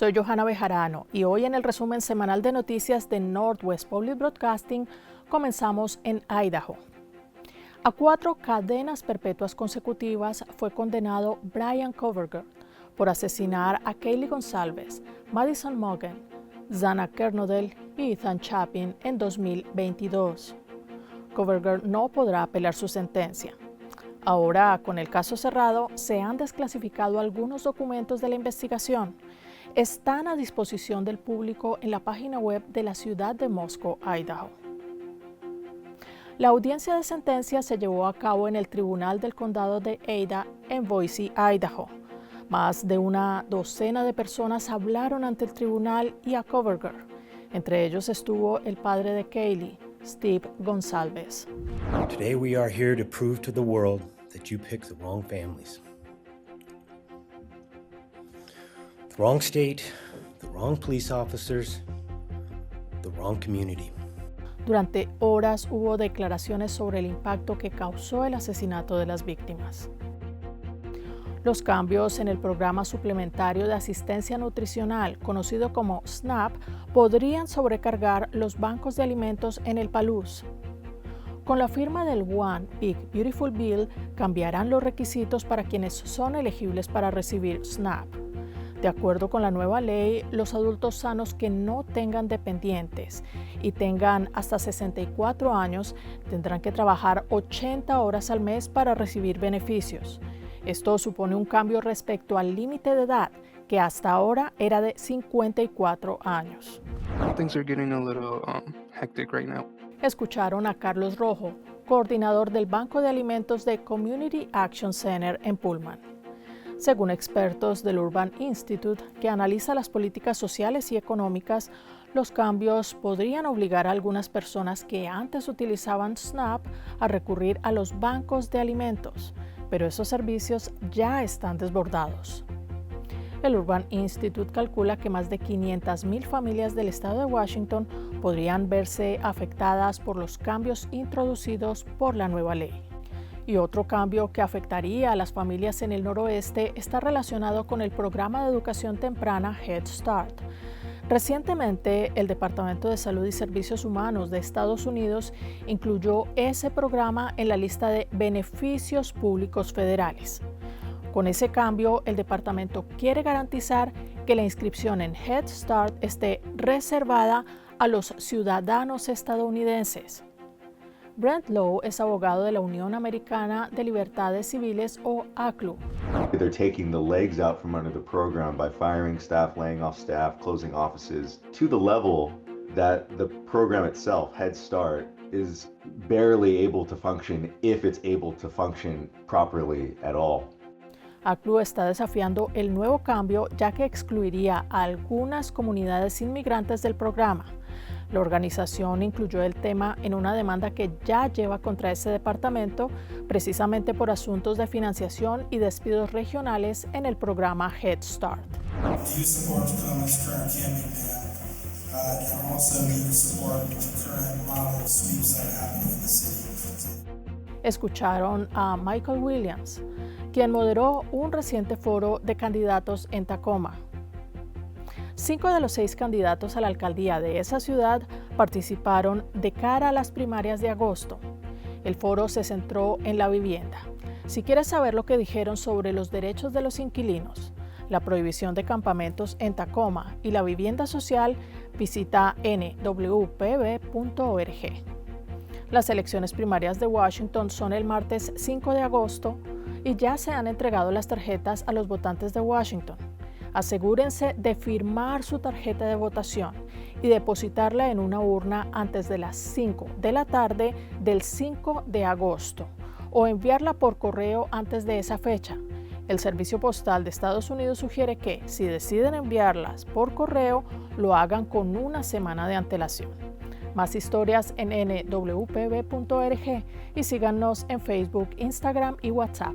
Soy Johanna Bejarano y hoy en el resumen semanal de noticias de Northwest Public Broadcasting comenzamos en Idaho. A 4 cadenas perpetuas consecutivas fue condenado Bryan Kohberger por asesinar a Kaylee Goncalves, Madison Mogen, Xana Kernodle y Ethan Chapin en 2022. Kohberger no podrá apelar su sentencia. Ahora, con el caso cerrado, se han desclasificado algunos documentos de la investigación. Están a disposición del público en la página web de la ciudad de Moscow, Idaho. La audiencia de sentencia se llevó a cabo en el Tribunal del Condado de Ada en Boise, Idaho. Más de una docena de personas hablaron ante el tribunal y a Kohberger. Entre ellos estuvo el padre de Kaylee, Steve Goncalves. Today we are here to prove to the world that you picked the wrong families. The wrong state, the wrong police officers, the wrong community. Durante horas hubo declaraciones sobre el impacto que causó el asesinato de las víctimas. Los cambios en el programa suplementario de asistencia nutricional, conocido como SNAP, podrían sobrecargar los bancos de alimentos en el Palouse. Con la firma del One Big Beautiful Bill, cambiarán los requisitos para quienes son elegibles para recibir SNAP. De acuerdo con la nueva ley, los adultos sanos que no tengan dependientes y tengan hasta 64 años tendrán que trabajar 80 horas al mes para recibir beneficios. Esto supone un cambio respecto al límite de edad, que hasta ahora era de 54 años. Things are getting a little hectic right now. Escucharon a Carlos Rojo, coordinador del Banco de Alimentos de Community Action Center en Pullman. Según expertos del Urban Institute, que analiza las políticas sociales y económicas, los cambios podrían obligar a algunas personas que antes utilizaban SNAP a recurrir a los bancos de alimentos, pero esos servicios ya están desbordados. El Urban Institute calcula que más de 500,000 familias del estado de Washington podrían verse afectadas por los cambios introducidos por la nueva ley. Y otro cambio que afectaría a las familias en el noroeste está relacionado con el programa de educación temprana Head Start. Recientemente, el Departamento de Salud y Servicios Humanos de Estados Unidos incluyó ese programa en la lista de beneficios públicos federales. Con ese cambio, el departamento quiere garantizar que la inscripción en Head Start esté reservada a los ciudadanos estadounidenses. Brent Lowe es abogado de la Unión Americana de Libertades Civiles o ACLU. They're taking the legs out from under the program by firing staff, laying off staff, closing offices, to the level that the program itself, Head Start, is barely able to function if it's able to function properly at all. ACLU está desafiando el nuevo cambio ya que excluiría a algunas comunidades inmigrantes del programa. La organización incluyó el tema en una demanda que ya lleva contra ese departamento, precisamente por asuntos de financiación y despidos regionales en el programa Head Start. Escucharon a Michael Williams, quien moderó un reciente foro de candidatos en Tacoma. 5 de los 6 candidatos a la alcaldía de esa ciudad participaron de cara a las primarias de agosto. El foro se centró en la vivienda. Si quieres saber lo que dijeron sobre los derechos de los inquilinos, la prohibición de campamentos en Tacoma y la vivienda social, visita nwpb.org. Las elecciones primarias de Washington son el martes 5 de agosto y ya se han entregado las tarjetas a los votantes de Washington. Asegúrense de firmar su tarjeta de votación y depositarla en una urna antes de las 5 de la tarde del 5 de agosto o enviarla por correo antes de esa fecha. El Servicio Postal de Estados Unidos sugiere que, si deciden enviarlas por correo, lo hagan con una semana de antelación. Más historias en nwpb.org y síganos en Facebook, Instagram y WhatsApp.